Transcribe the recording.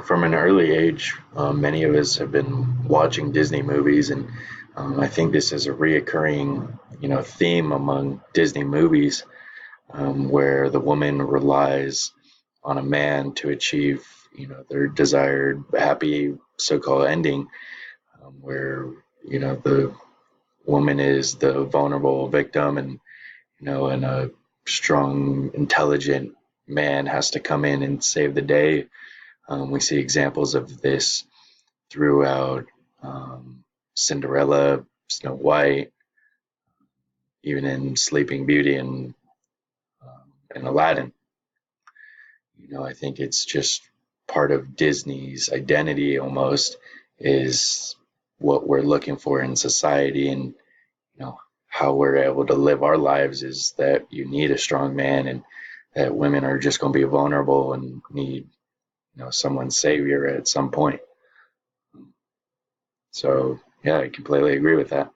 From an early age, many of us have been watching Disney movies, and I think this is a reoccurring, theme among Disney movies, where the woman relies on a man to achieve, their desired happy so-called ending, where the woman is the vulnerable victim, and a strong, intelligent man has to come in and save the day. We see examples of this throughout Cinderella, Snow White, even in Sleeping Beauty and Aladdin. I think it's just part of Disney's identity almost is what we're looking for in society, and how we're able to live our lives is that you need a strong man, and that women are just going to be vulnerable and need someone's savior at some point. So yeah, I completely agree with that.